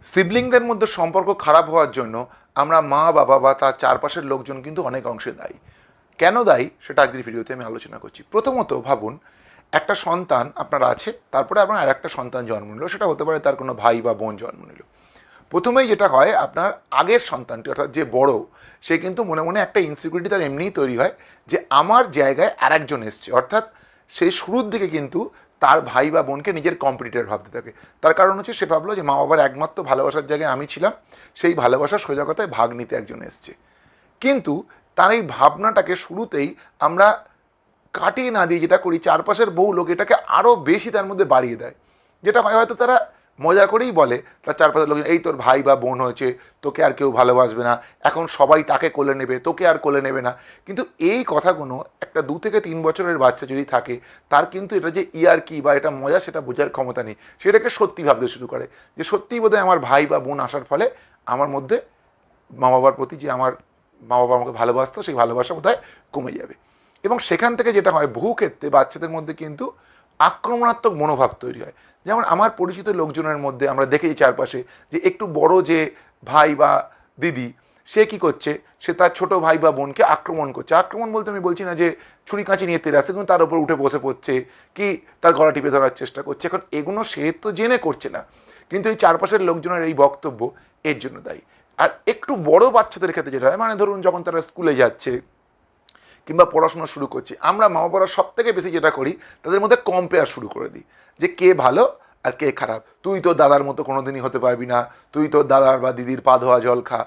সিবলিংদের মধ্যে সম্পর্ক খারাপ হওয়ার জন্য আমরা মা বাবা বা তার চারপাশের লোকজন কিন্তু অনেক অংশে দায়ী। কেন দায়ী সেটা আজকের ভিডিওতে আমি আলোচনা করছি। প্রথমত ভাবুন, একটা সন্তান আপনার আছে, তারপরে আপনার আর একটা সন্তান জন্ম নিল, সেটা হতে পারে তার কোনো ভাই বা বোন জন্ম নিল। প্রথমেই যেটা হয়, আপনার আগের সন্তানটি অর্থাৎ যে বড়, সে কিন্তু মনে মনে একটা ইনসিকিউরিটি তার এমনিই তৈরি হয় যে আমার জায়গায় আর একজন এসছে, অর্থাৎ সেই শুরুর দিকে কিন্তু তার ভাই বা বোনকে নিজের কম্পিটিটর ভাবতে থাকে। তার কারণ হচ্ছে সে ভাবলো যে মা বাবার একমাত্র ভালোবাসার জায়গায় আমি ছিলাম, সেই ভালোবাসার সোজা কথায় ভাগ নিতে একজন এসছে। কিন্তু তার এই ভাবনাটাকে শুরুতেই আমরা কাটিয়ে না দিয়ে যেটা করি, চারপাশের বহু লোক এটাকে আরও বেশি তার মধ্যে বাড়িয়ে দেয়। যেটা হয়, হয়তো তারা মজা করেই বলে তার চারপাশের লোক, এই তোর ভাই বা বোন হয়েছে, তোকে আর কেউ ভালোবাসবে না, এখন সবাই তাকে কোলে নেবে, তোকে আর কোলে নেবে না। কিন্তু এই কথাগুলো একটা 2 থেকে 3 বছরের বাচ্চা যদি থাকে, তার কিন্তু এটা যে ইয়ার কি বা এটা মজা সেটা বোঝার ক্ষমতা নেই। সেটাকে সত্যি ভাবতে শুরু করে যে সত্যিই বোধহয় আমার ভাই বা বোন আসার ফলে আমার মধ্যে মা বাবার প্রতি যে আমার মা বাবা আমাকে ভালোবাসতো, সেই ভালোবাসা বোধহয় কমে যাবে। এবং সেখান থেকে যেটা হয়, বহু ক্ষেত্রে বাচ্চাদের মধ্যে কিন্তু আক্রমণাত্মক মনোভাব তৈরি হয়। যেমন আমার পরিচিত লোকজনের মধ্যে আমরা দেখেছি চারপাশে যে একটু বড় যে ভাই বা দিদি, সে কি করছে, সে তার ছোট ভাই বা বোনকে আক্রমণ করছে। আক্রমণ বলতে আমি বলছি না যে ছুরি কাঁচি নিয়ে তেড়ে আসছে, কিন্তু তার উপর উঠে বসে পড়ছে, কি তার গলা টিপে ধরার চেষ্টা করছে। এখন এগুলো সে তো জেনে করছে না, কিন্তু এই চারপাশের লোকজনের এই বক্তব্য এর জন্য দায়ী। আর একটু বড় বাচ্চাদের ক্ষেত্রে যেটা হয়, মানে ধরুন যখন তারা স্কুলে যাচ্ছে কিংবা পড়াশোনা শুরু করছি, আমরা মা বাবারা সব থেকে বেশি যেটা করি, তাদের মধ্যে কম্পেয়ার শুরু করে দিই যে কে ভালো আর কে খারাপ। তুই তোর দাদার মতো কোনোদিনই হতে পারবি না, তুই তোর দাদার বা দিদির পা ধোয়া জল খা।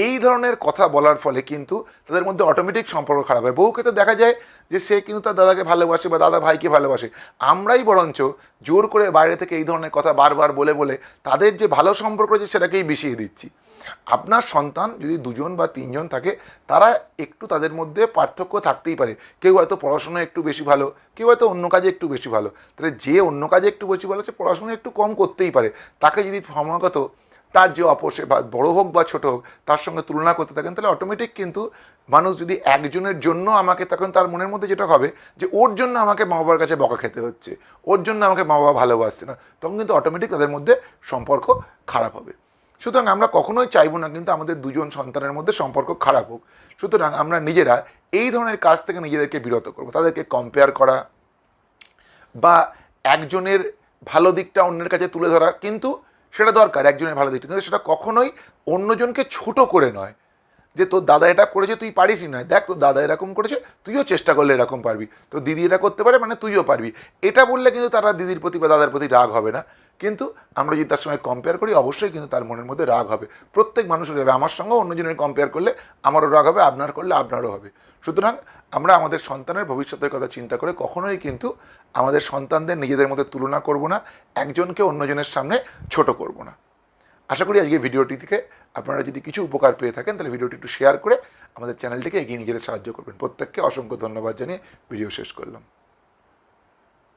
এই ধরনের কথা বলার ফলে কিন্তু তাদের মধ্যে অটোমেটিক সম্পর্ক খারাপ হয়। বহু ক্ষেত্রে দেখা যায় যে সে কিন্তু তার দাদাকে ভালোবাসে বা দাদা ভাইকে ভালোবাসে, আমরাই বরঞ্চ জোর করে বাইরে থেকে এই ধরনের কথা বারবার বলে বলে তাদের যে ভালো সম্পর্ক রয়েছে সেটাকেই বিষিয়ে দিচ্ছি। আপনার সন্তান যদি 2জন বা 3জন থাকে, তারা একটু তাদের মধ্যে পার্থক্য থাকতেই পারে। কেউ হয়তো পড়াশোনায় একটু বেশি ভালো, কেউ হয়তো অন্য কাজে একটু বেশি ভালো। তাহলে যে অন্য কাজে একটু বেশি ভালো, সে পড়াশোনা একটু কম করতেই পারে। তাকে যদি ক্রমাগত তার যে অপসে বা বড়ো হোক বা ছোটো হোক তার সঙ্গে তুলনা করতে থাকেন, তাহলে অটোমেটিক কিন্তু মানুষ যদি একজনের জন্য আমাকে, তখন তার মনের মধ্যে যেটা হবে যে ওর জন্য আমাকে মা বাবার কাছে বকা খেতে হচ্ছে, ওর জন্য আমাকে মা বাবা ভালোবাসছে না, তখন কিন্তু অটোমেটিক তাদের মধ্যে সম্পর্ক খারাপ হবে। সুতরাং আমরা কখনোই চাইবো না কিন্তু আমাদের 2জন সন্তানের মধ্যে সম্পর্ক খারাপ হোক। সুতরাং আমরা নিজেরা এই ধরনের কাজ থেকে নিজেদেরকে বিরত করবো। তাদেরকে কম্পেয়ার করা বা একজনের ভালো দিকটা অন্যের কাছে তুলে ধরা, কিন্তু সেটা দরকার একজনের ভালো দিকটা, কিন্তু সেটা কখনোই অন্যজনকে ছোট করে নয়। যে তোর দাদা এটা করেছে তুই পারিসই নয়, দেখ তোর দাদা এরকম করেছে, তুইও চেষ্টা করলে এরকম পারবি, তোর দিদি এটা করতে পারে মানে তুইও পারবি। এটা বললে কিন্তু তারা দিদির প্রতি বা দাদার প্রতি রাগ হবে না। কিন্তু আমরা যদি তার সঙ্গে কম্পেয়ার করি, অবশ্যই কিন্তু তার মনের মধ্যে রাগ হবে। প্রত্যেক মানুষের হবে, আমার সঙ্গেও অন্যজনের কম্পেয়ার করলে আমারও রাগ হবে, আপনার করলে আপনারও হবে। সুতরাং আমরা আমাদের সন্তানের ভবিষ্যতের কথা চিন্তা করে কখনোই কিন্তু আমাদের সন্তানদের নিজেদের মধ্যে তুলনা করব না, একজনকে অন্যজনের সামনে ছোট করব না। আশা করি আজকে ভিডিওটি থেকে আপনারা যদি কিছু উপকার পেয়ে থাকেন, তাহলে ভিডিওটি একটু শেয়ার করে আমাদের চ্যানেলটিকে এগিয়ে নিয়ে যেতে সাহায্য করবেন। প্রত্যেককে অসংখ্য ধন্যবাদ জানিয়ে ভিডিও শেষ করলাম।